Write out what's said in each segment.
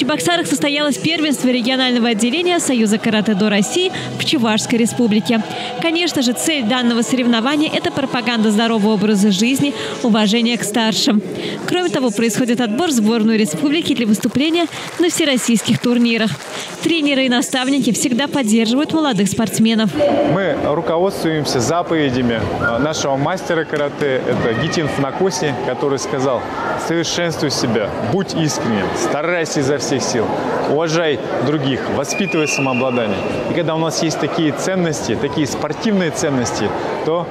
Чебоксарах состоялось первенство регионального отделения Союза каратэ-до России в Чувашской республике. Конечно же, цель данного соревнования – это пропаганда здорового образа жизни, уважение к старшим. Кроме того, происходит отбор в сборную республики для выступления на всероссийских турнирах. Тренеры и наставники всегда поддерживают молодых спортсменов. Мы руководствуемся заповедями нашего мастера карате, это Гитин Фунакоси, который сказал: совершенствуй себя, будь искренним, старайся изо всех сил, уважай других, воспитывай самообладание. И когда у нас есть такие ценности, такие спортивные ценности, то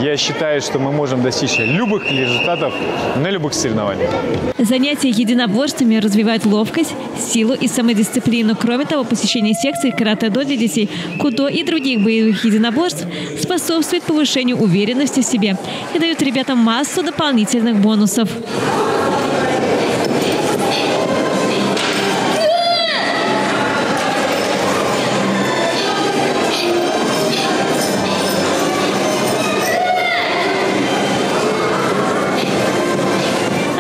я считаю, что мы можем достичь любых результатов на любых соревнованиях. Занятия единоборствами развивают ловкость, силу и самодисциплину. Кроме того, посещение секций каратэ-до для детей, кудо и других боевых единоборств способствует повышению уверенности в себе и дает ребятам массу дополнительных бонусов.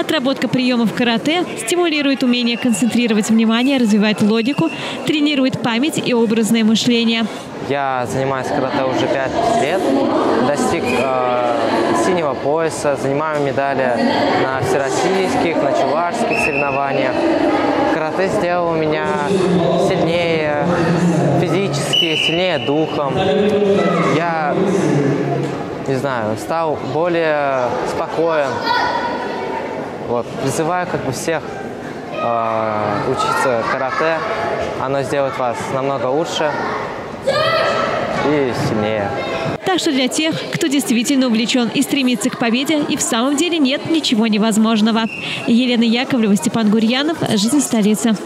Отработка приемов карате стимулирует умение концентрировать внимание, развивать логику, тренирует память и образное мышление. Я занимаюсь карате уже 5 лет, достиг синего пояса, занимаю медали на всероссийских, на чувашских соревнованиях. Карате сделало меня сильнее физически, сильнее духом. Я, не знаю, стал более спокоен. Вот. Призываю всех учиться карате. Оно сделает вас намного лучше и сильнее. Так что для тех, кто действительно увлечен и стремится к победе, и в самом деле нет ничего невозможного. Елена Яковлева, Степан Гурьянов. Жизнь в столице.